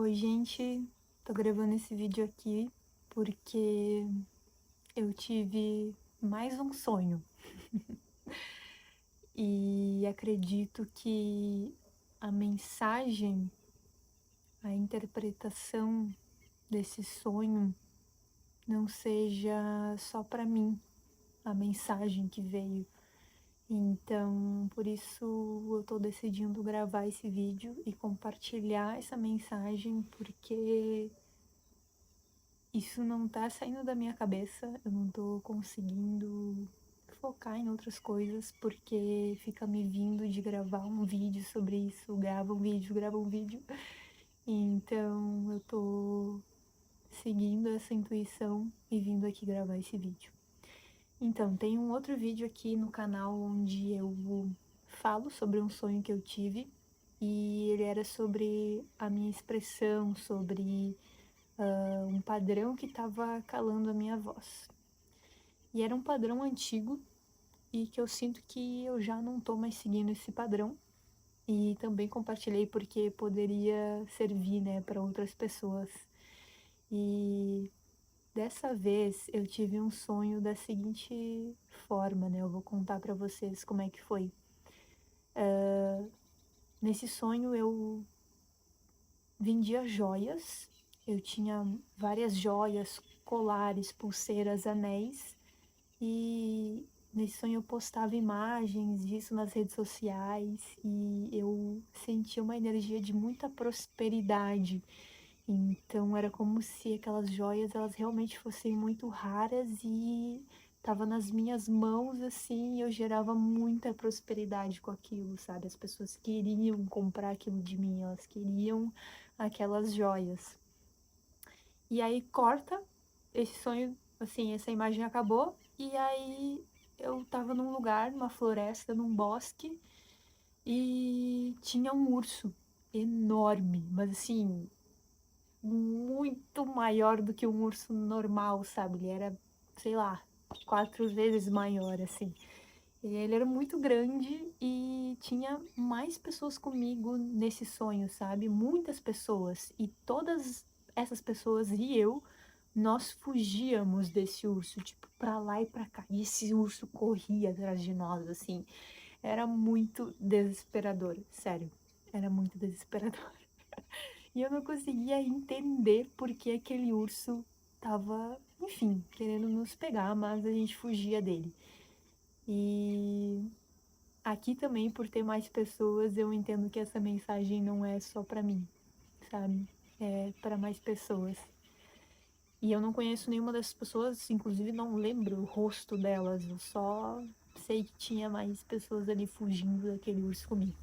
Oi, gente, tô gravando esse vídeo aqui porque eu tive mais um sonho e acredito que a mensagem, a interpretação desse sonho não seja só pra mim a mensagem que veio. Então, por isso eu tô decidindo gravar esse vídeo e compartilhar essa mensagem porque isso não tá saindo da minha cabeça, eu não tô conseguindo focar em outras coisas, porque fica me vindo de gravar um vídeo sobre isso, grava um vídeo, grava um vídeo. Então eu tô seguindo essa intuição e vindo aqui gravar esse vídeo. Então, tem um outro vídeo aqui no canal onde eu falo sobre um sonho que eu tive, e ele era sobre a minha expressão, sobre um padrão que estava calando a minha voz. E era um padrão antigo e que eu sinto que eu já não tô mais seguindo esse padrão. E também compartilhei porque poderia servir, né, para outras pessoas. E dessa vez eu tive um sonho da seguinte forma, né? Eu vou contar para vocês como é que foi. Nesse sonho eu vendia joias, eu tinha várias joias, colares, pulseiras, anéis. E nesse sonho eu postava imagens disso nas redes sociais e eu sentia uma energia de muita prosperidade. Então era como se aquelas joias elas realmente fossem muito raras e tava nas minhas mãos assim, e eu gerava muita prosperidade com aquilo, sabe? As pessoas queriam comprar aquilo de mim, elas queriam aquelas joias. E aí corta esse sonho, assim, essa imagem acabou, e aí eu tava num lugar, numa floresta, num bosque, e tinha um urso enorme, mas assim, muito maior do que um urso normal, sabe? Ele era, sei lá, 4 vezes maior, assim. E ele era muito grande e tinha mais pessoas comigo nesse sonho, sabe? Muitas pessoas. E todas essas pessoas e eu, nós fugíamos desse urso, tipo, pra lá e pra cá. E esse urso corria atrás de nós, assim. Era muito desesperador, sério. Era muito desesperador. E eu não conseguia entender por que aquele urso tava, enfim, querendo nos pegar, mas a gente fugia dele. E aqui também, por ter mais pessoas, eu entendo que essa mensagem não é só pra mim, sabe? É pra mais pessoas. E eu não conheço nenhuma dessas pessoas, inclusive não lembro o rosto delas, eu só sei que tinha mais pessoas ali fugindo daquele urso comigo.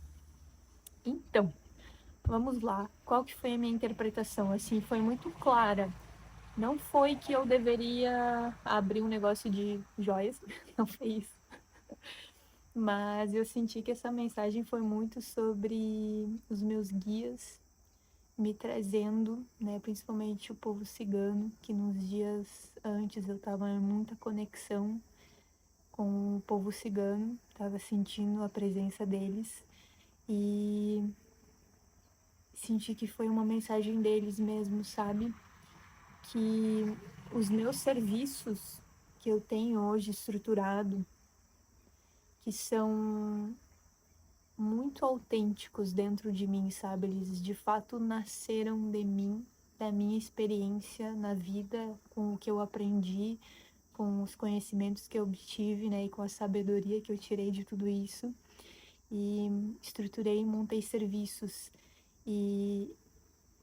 Então, vamos lá. Qual que foi a minha interpretação? Assim, foi muito clara. Não foi que eu deveria abrir um negócio de joias, não foi isso. Mas eu senti que essa mensagem foi muito sobre os meus guias me trazendo, né, principalmente o povo cigano, que nos dias antes eu estava em muita conexão com o povo cigano, estava sentindo a presença deles e senti que foi uma mensagem deles mesmo, sabe? Que os meus serviços que eu tenho hoje estruturado, que são muito autênticos dentro de mim, sabe? Eles de fato nasceram de mim, da minha experiência na vida, com o que eu aprendi, com os conhecimentos que eu obtive, né, e com a sabedoria que eu tirei de tudo isso. E estruturei e montei serviços. E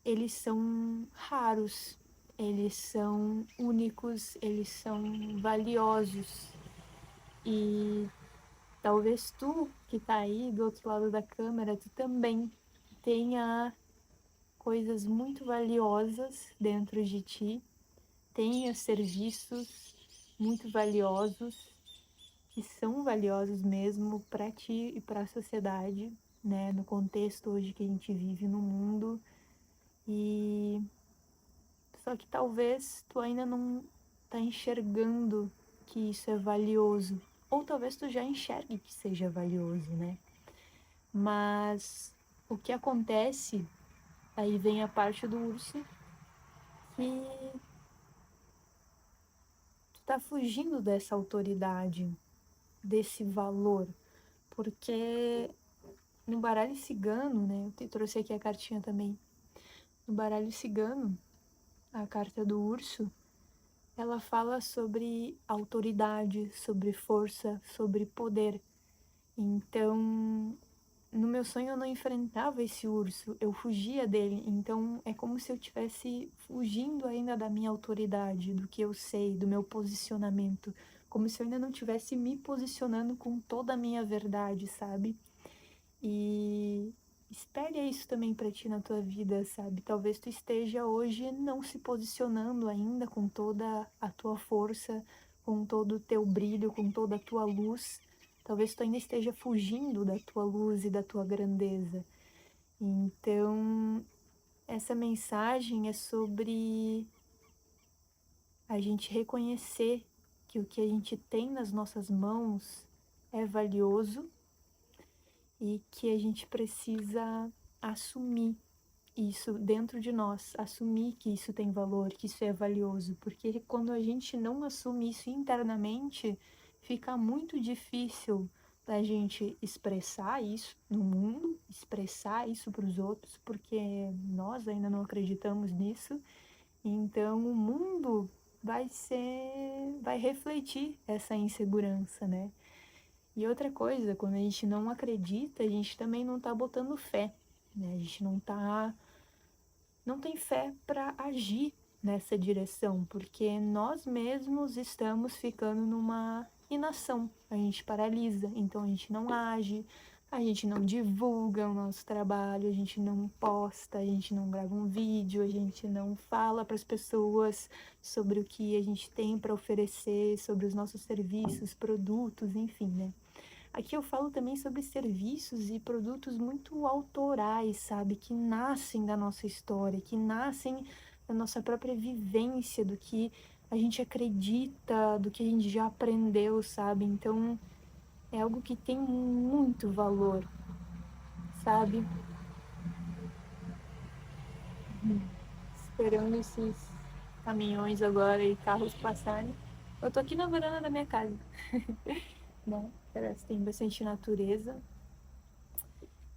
eles são raros, eles são únicos, eles são valiosos. E talvez tu que tá aí do outro lado da câmera, tu também tenha coisas muito valiosas dentro de ti, tenha serviços muito valiosos, que são valiosos mesmo para ti e para a sociedade, né, no contexto hoje que a gente vive no mundo. E só que talvez tu ainda não tá enxergando que isso é valioso, ou talvez tu já enxergue que seja valioso, né? Mas o que acontece Aí vem a parte do urso que tu tá fugindo dessa autoridade, desse valor, porque no baralho cigano, né, eu te trouxe aqui a cartinha também, no baralho cigano, a carta do urso, ela fala sobre autoridade, sobre força, sobre poder. Então, no meu sonho eu não enfrentava esse urso, eu fugia dele. Então, é como se eu estivesse fugindo ainda da minha autoridade, do que eu sei, do meu posicionamento. Como se eu ainda não estivesse me posicionando com toda a minha verdade, sabe? E espere isso também para ti na tua vida, sabe? Talvez tu esteja hoje não se posicionando ainda com toda a tua força, com todo o teu brilho, com toda a tua luz. Talvez tu ainda esteja fugindo da tua luz e da tua grandeza. Então, essa mensagem é sobre a gente reconhecer que o que a gente tem nas nossas mãos é valioso e que a gente precisa assumir isso dentro de nós, assumir que isso tem valor, que isso é valioso, porque quando a gente não assume isso internamente, fica muito difícil da gente expressar isso no mundo, expressar isso para os outros, porque nós ainda não acreditamos nisso. Então o mundo vai refletir essa insegurança, né? E outra coisa, quando a gente não acredita, a gente também não tá botando fé, né? A gente não tem fé para agir nessa direção, porque nós mesmos estamos ficando numa inação. A gente paralisa, então a gente não age, a gente não divulga o nosso trabalho, a gente não posta, a gente não grava um vídeo, a gente não fala para as pessoas sobre o que a gente tem para oferecer, sobre os nossos serviços, produtos, enfim, né? Aqui eu falo também sobre serviços e produtos muito autorais, sabe? Que nascem da nossa história, que nascem da nossa própria vivência, do que a gente acredita, do que a gente já aprendeu, sabe? Então é algo que tem muito valor, sabe? Esperando esses caminhões agora e carros passarem. Eu tô aqui na varanda da minha casa, né? Parece que tem bastante natureza.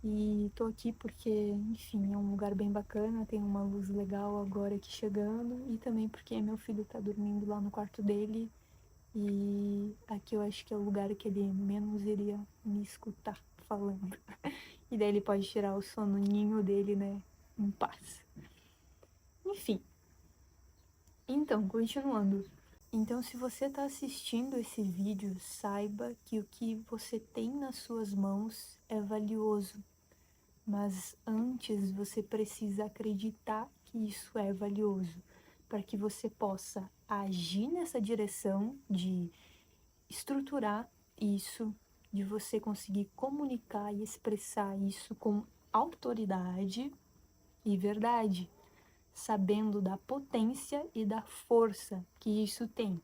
E tô aqui porque, enfim, é um lugar bem bacana, tem uma luz legal agora aqui chegando, e também porque meu filho tá dormindo lá no quarto dele, e aqui eu acho que é o lugar que ele menos iria me escutar falando. E daí ele pode tirar o soninho dele, né, em paz. Enfim, então, continuando. Então, se você está assistindo esse vídeo, saiba que o que você tem nas suas mãos é valioso. Mas antes você precisa acreditar que isso é valioso, para que você possa agir nessa direção de estruturar isso, de você conseguir comunicar e expressar isso com autoridade e verdade, sabendo da potência e da força que isso tem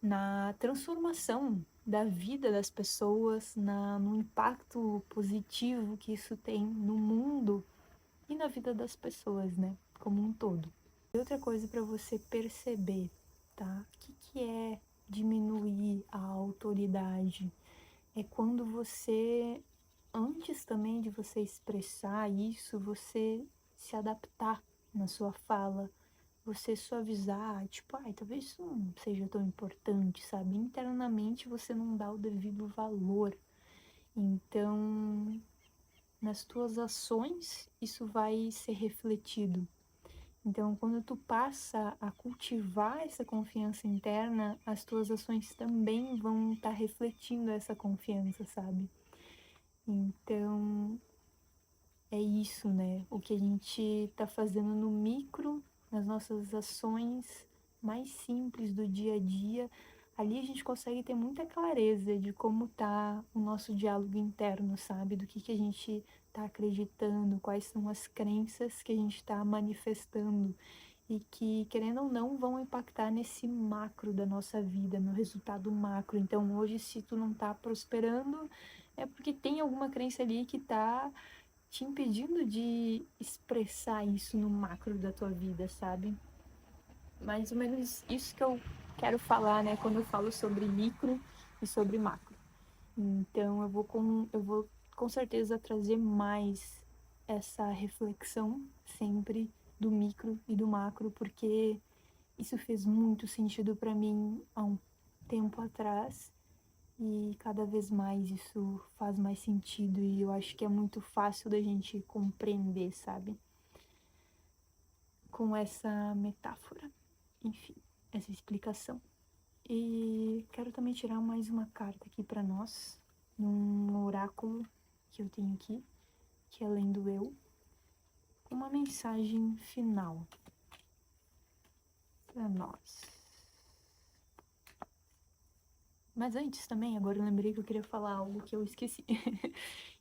na transformação da vida das pessoas, no impacto positivo que isso tem no mundo e na vida das pessoas, né, como um todo. E outra coisa para você perceber, tá? O que é diminuir a autoridade? É quando você, antes também de você expressar isso, você se adaptar na sua fala, você suavizar, tipo, ai, talvez isso não seja tão importante, sabe? Internamente você não dá o devido valor. Então, nas tuas ações, isso vai ser refletido. Então, quando tu passa a cultivar essa confiança interna, as tuas ações também vão estar refletindo essa confiança, sabe? Então, é isso, né? O que a gente tá fazendo no micro, nas nossas ações mais simples do dia a dia, ali a gente consegue ter muita clareza de como tá o nosso diálogo interno, sabe? Do que a gente tá acreditando, quais são as crenças que a gente tá manifestando e que, querendo ou não, vão impactar nesse macro da nossa vida, no resultado macro. Então, hoje, se tu não tá prosperando, é porque tem alguma crença ali que tá te impedindo de expressar isso no macro da tua vida, sabe? Mais ou menos isso que eu quero falar, né, quando eu falo sobre micro e sobre macro. Então eu vou com certeza trazer mais essa reflexão sempre do micro e do macro, porque isso fez muito sentido para mim há um tempo atrás e cada vez mais isso faz mais sentido e eu acho que é muito fácil da gente compreender, sabe? Com essa metáfora, enfim, essa explicação. E quero também tirar mais uma carta aqui para nós, num oráculo que eu tenho aqui, que é além do eu, uma mensagem final para nós. Mas antes também, agora eu lembrei que eu queria falar algo que eu esqueci.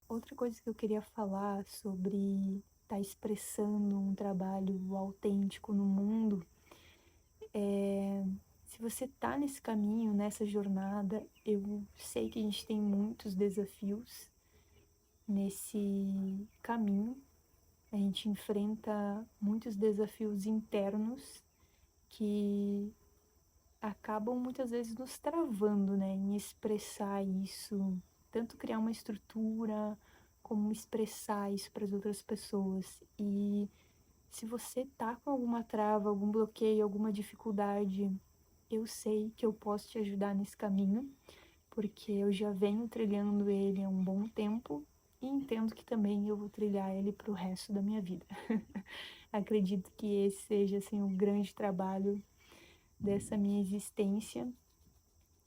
Outra coisa que eu queria falar sobre estar expressando um trabalho autêntico no mundo é, se você tá nesse caminho, nessa jornada, eu sei que a gente tem muitos desafios nesse caminho. A gente enfrenta muitos desafios internos que acabam muitas vezes nos travando, né, em expressar isso, tanto criar uma estrutura como expressar isso para as outras pessoas. E se você tá com alguma trava, algum bloqueio, alguma dificuldade, eu sei que eu posso te ajudar nesse caminho, porque eu já venho trilhando ele há um bom tempo e entendo que também eu vou trilhar ele para o resto da minha vida. Acredito que esse seja assim o grande trabalho dessa minha existência,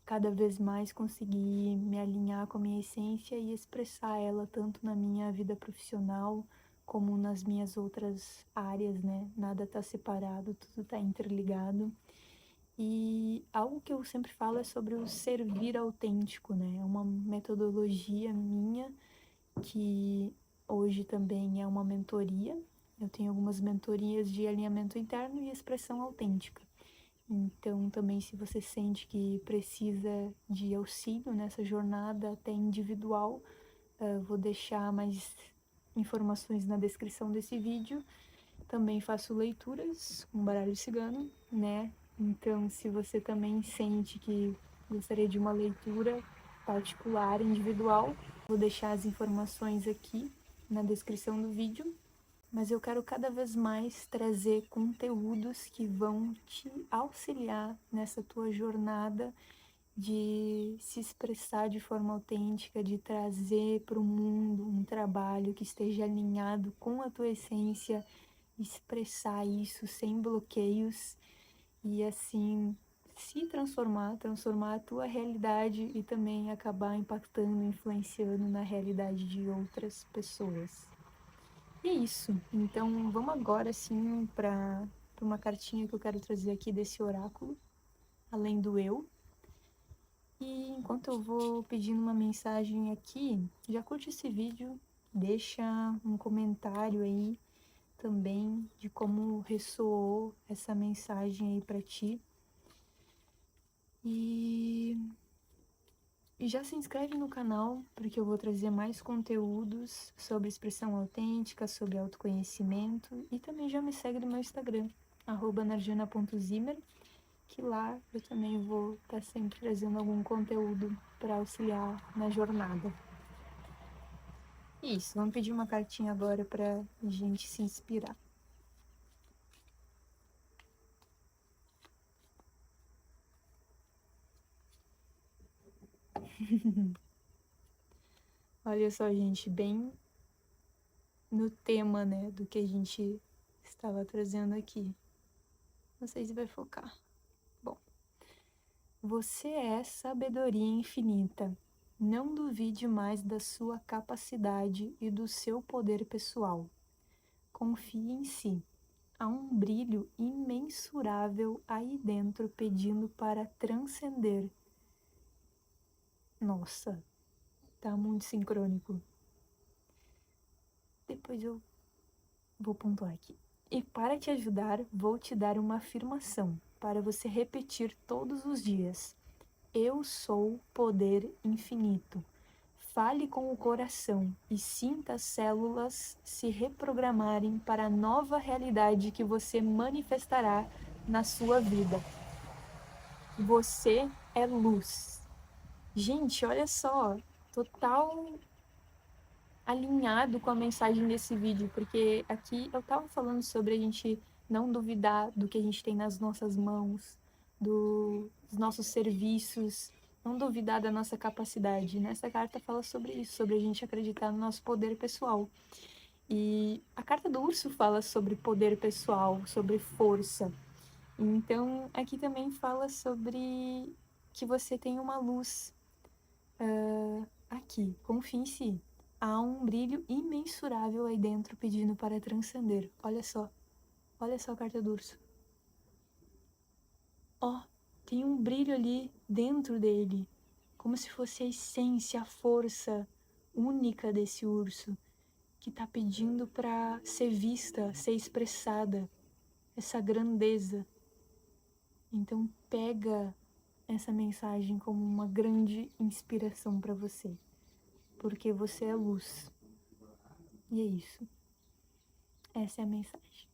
cada vez mais conseguir me alinhar com a minha essência e expressar ela tanto na minha vida profissional como nas minhas outras áreas, né? Nada tá separado, tudo tá interligado. E algo que eu sempre falo é sobre o servir autêntico, né? É uma metodologia minha que hoje também é uma mentoria. Eu tenho algumas mentorias de alinhamento interno e expressão autêntica. Então, também, se você sente que precisa de auxílio nessa jornada até individual, vou deixar mais informações na descrição desse vídeo. Também faço leituras com baralho cigano, né? Então, se você também sente que gostaria de uma leitura particular, individual, vou deixar as informações aqui na descrição do vídeo. Mas eu quero cada vez mais trazer conteúdos que vão te auxiliar nessa tua jornada de se expressar de forma autêntica, de trazer para o mundo um trabalho que esteja alinhado com a tua essência, expressar isso sem bloqueios e assim se transformar, transformar a tua realidade e também acabar impactando, influenciando na realidade de outras pessoas. E é isso. Então vamos agora sim para uma cartinha que eu quero trazer aqui desse oráculo, além do eu. E enquanto eu vou pedindo uma mensagem aqui, já curte esse vídeo, deixa um comentário aí também de como ressoou essa mensagem aí para ti. E já se inscreve no canal, porque eu vou trazer mais conteúdos sobre expressão autêntica, sobre autoconhecimento. E também já me segue no meu Instagram, @narjana.zimmer, que lá eu também vou estar sempre trazendo algum conteúdo para auxiliar na jornada. Isso, vamos pedir uma cartinha agora para a gente se inspirar. Olha só, gente, bem no tema, né, do que a gente estava trazendo aqui. Não sei se vai focar. Bom, você é sabedoria infinita. Não duvide mais da sua capacidade e do seu poder pessoal. Confie em si. Há um brilho imensurável aí dentro pedindo para transcender. Nossa, tá muito sincrônico. Depois eu vou pontuar aqui. E para te ajudar, vou te dar uma afirmação para você repetir todos os dias. Eu sou poder infinito. Fale com o coração e sinta as células se reprogramarem para a nova realidade que você manifestará na sua vida. Você é luz. Gente, olha só, total alinhado com a mensagem desse vídeo, porque aqui eu tava falando sobre a gente não duvidar do que a gente tem nas nossas mãos, dos nossos serviços, não duvidar da nossa capacidade. Nessa carta fala sobre isso, sobre a gente acreditar no nosso poder pessoal. E a carta do urso fala sobre poder pessoal, sobre força. Então, aqui também fala sobre que você tem uma luz aqui, confie em si. Há um brilho imensurável aí dentro pedindo para transcender. Olha só a carta do urso. Ó, tem um brilho ali dentro dele, como se fosse a essência, a força única desse urso, que tá pedindo para ser vista, ser expressada, essa grandeza. Então pega essa mensagem como uma grande inspiração para você, porque você é luz. E é isso. Essa é a mensagem.